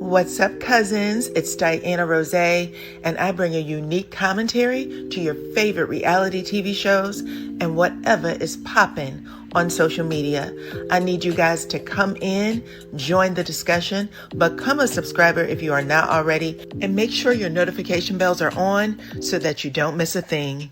What's up, cousins? It's DYANAROZAY, and I bring a unique commentary to your favorite reality TV shows and whatever is popping on social media. I need you guys to come in, join the discussion, become a subscriber if you are not already, and make sure your notification bells are on so that you don't miss a thing.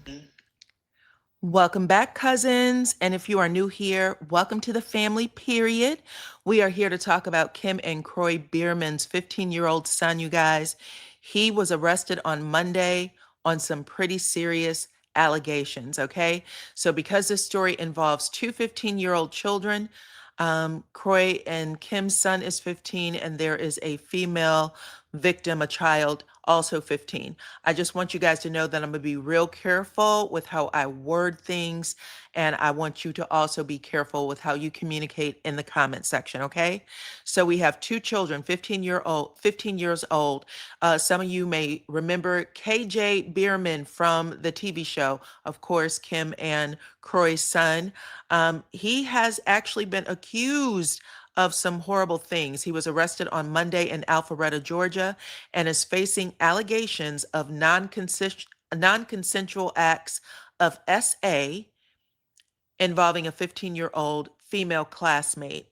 Welcome back, cousins. And if you are new here, welcome to the family, period. We are here to talk about Kim and Kroy Biermann's 15-year-old son, you guys. He was arrested on Monday on some pretty serious allegations, okay? So because this story involves two 15-year-old children, Kroy and Kim's son is 15, and there is a female victim, a child, also 15. I just want you guys to know that I'm going to be real careful with how I word things, and I want you to also be careful with how you communicate in the comment section, okay? So we have two children, 15 years old. Some of you may remember KJ Biermann from the TV show, of course, Kim and Kroy's son. He has actually been accused of some horrible things. He was arrested on Monday in Alpharetta, Georgia, and is facing allegations of non-consensual acts of SA involving a 15-year-old female classmate.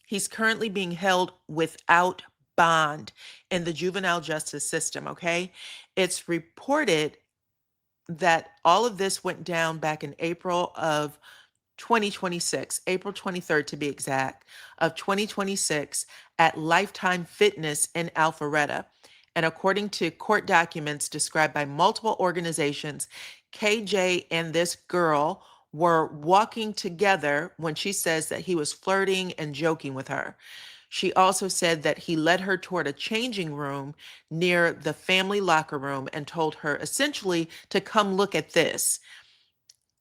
He's currently being held without bond in the juvenile justice system, okay? It's reported that all of this went down back in April of 2026, April 23rd to be exact, of 2026 at Lifetime Fitness in Alpharetta. And according to court documents described by multiple organizations, KJ and this girl were walking together when she says that he was flirting and joking with her. She also said that he led her toward a changing room near the family locker room and told her essentially to come look at this.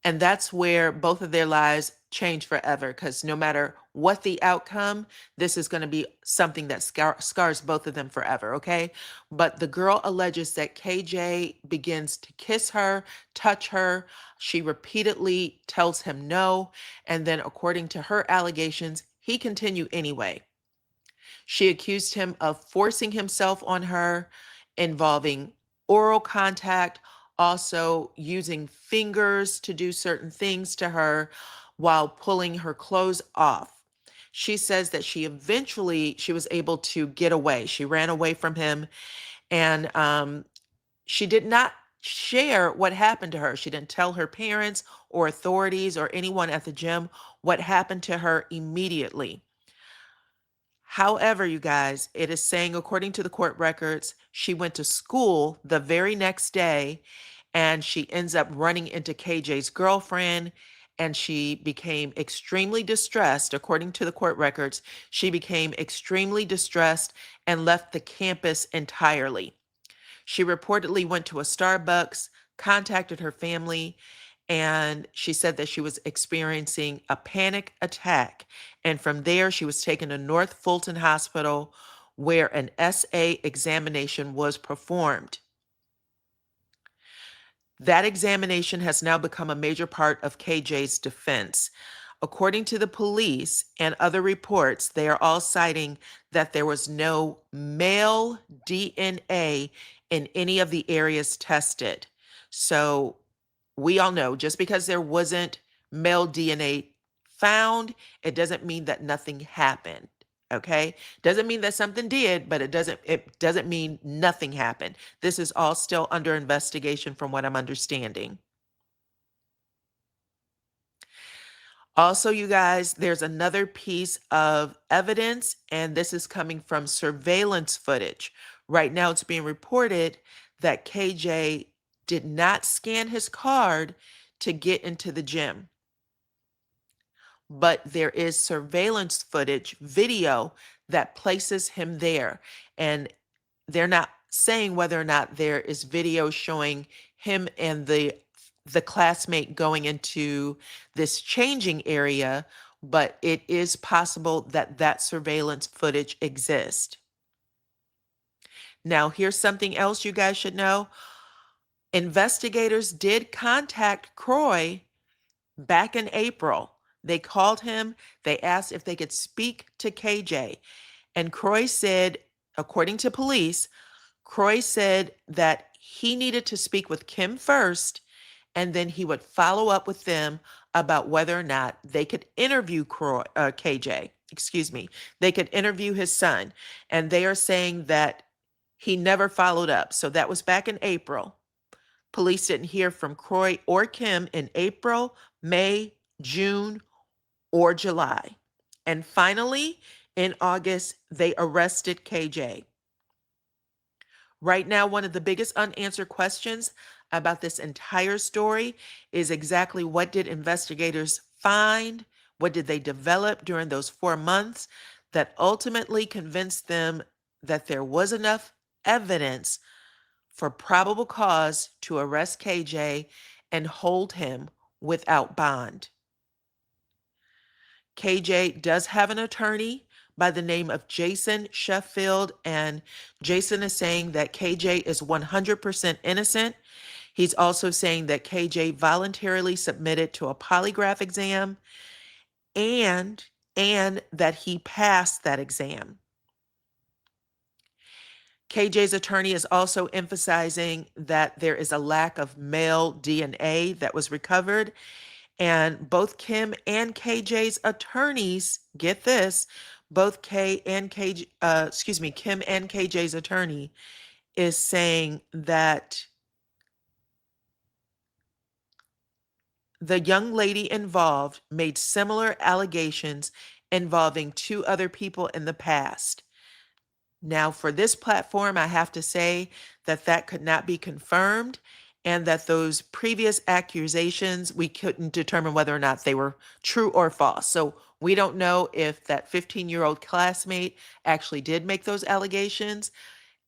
And that's where both of their lives change forever, because no matter what the outcome, this is going to be something that scars both of them forever, okay? But the girl alleges that KJ begins to kiss her, touch her. She repeatedly tells him no. And then, according to her allegations, he continued anyway. She accused him of forcing himself on her, involving oral contact, also using fingers to do certain things to her while pulling her clothes off. She says that she was able to get away. She ran away from him, and she did not share what happened to her. She didn't tell her parents or authorities or anyone at the gym what happened to her immediately. However, you guys, it is saying, according to the court records, she went to school the very next day and she ends up running into KJ's girlfriend, and she became extremely distressed. According to the court records, she became extremely distressed and left the campus entirely. She reportedly went to a Starbucks, contacted her family, and she said that she was experiencing a panic attack. And from there, she was taken to North Fulton Hospital, where an SA examination was performed. That examination has now become a major part of KJ's defense. According to the police and other reports, they are all citing that there was no male DNA in any of the areas tested. So we all know just because there wasn't male DNA found, it doesn't mean that nothing happened. Okay? Doesn't mean that something did, but it doesn't mean nothing happened. This is all still under investigation from what I'm understanding. Also, you guys, there's another piece of evidence, and this is coming from surveillance footage. Right now, it's being reported that KJ did not scan his card to get into the gym. But there is surveillance footage, video that places him there. And they're not saying whether or not there is video showing him and the classmate going into this changing area, but it is possible that that surveillance footage exists. Now, here's something else you guys should know. Investigators did contact Kroy back in April. They called him, they asked if they could speak to KJ. And Kroy said according to police, Kroy said that he needed to speak with Kim first, and then he would follow up with them about whether or not they could interview KJ. Excuse me. They could interview his son. And they are saying that he never followed up. So that was back in April. Police didn't hear from Kroy or Kim in April, May, June, or July. And finally, in August, they arrested KJ. Right now, one of the biggest unanswered questions about this entire story is exactly what did investigators find? What did they develop during those 4 months that ultimately convinced them that there was enough evidence for probable cause to arrest KJ and hold him without bond? KJ does have an attorney by the name of Jason Sheffield, and Jason is saying that KJ is 100% innocent. He's also saying that KJ voluntarily submitted to a polygraph exam and that he passed that exam. KJ's attorney is also emphasizing that there is a lack of male DNA that was recovered. And both Kim and KJ's attorneys, get this, both Kim and KJ's attorney is saying that the young lady involved made similar allegations involving two other people in the past. Now, for this platform, I have to say that that could not be confirmed, and that those previous accusations, we couldn't determine whether or not they were true or false. So we don't know if that 15-year-old classmate actually did make those allegations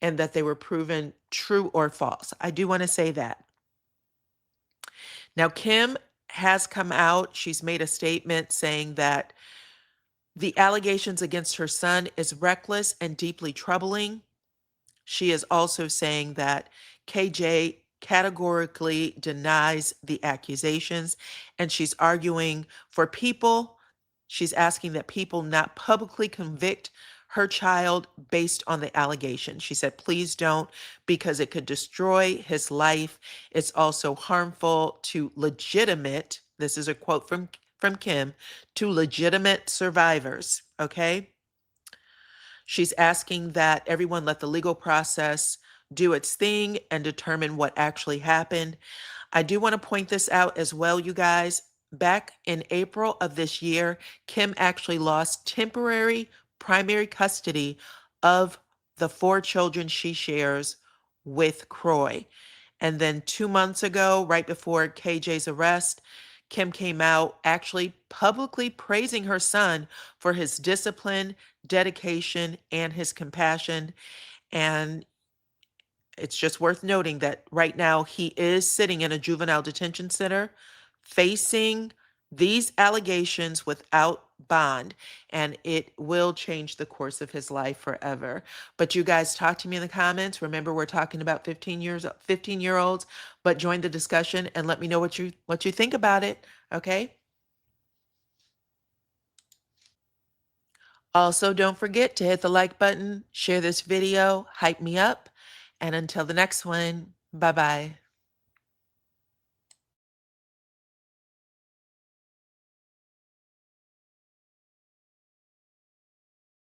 and that they were proven true or false. I do want to say that. Now, Kim has come out. She's made a statement saying that the allegations against her son is reckless and deeply troubling. She is also saying that KJ categorically denies the accusations, and she's arguing for people. She's asking that people not publicly convict her child based on the allegation. She said, please don't, because it could destroy his life. It's also harmful to legitimate, this is a quote from Kim, to legitimate survivors, okay? She's asking that everyone let the legal process do its thing and determine what actually happened. I do want to point this out as well, you guys. Back in April of this year, Kim actually lost temporary primary custody of the 4 children she shares with Kroy. And then 2 months ago, right before KJ's arrest, Kim came out actually publicly praising her son for his discipline, dedication, and his compassion. And it's just worth noting that right now he is sitting in a juvenile detention center facing these allegations without bond, and it will change the course of his life forever. But you guys talk to me in the comments. Remember, we're talking about 15-year-olds, but join the discussion and let me know what you think about it, okay? Also, don't forget to hit the like button, share this video, hype me up, and until the next one, bye-bye.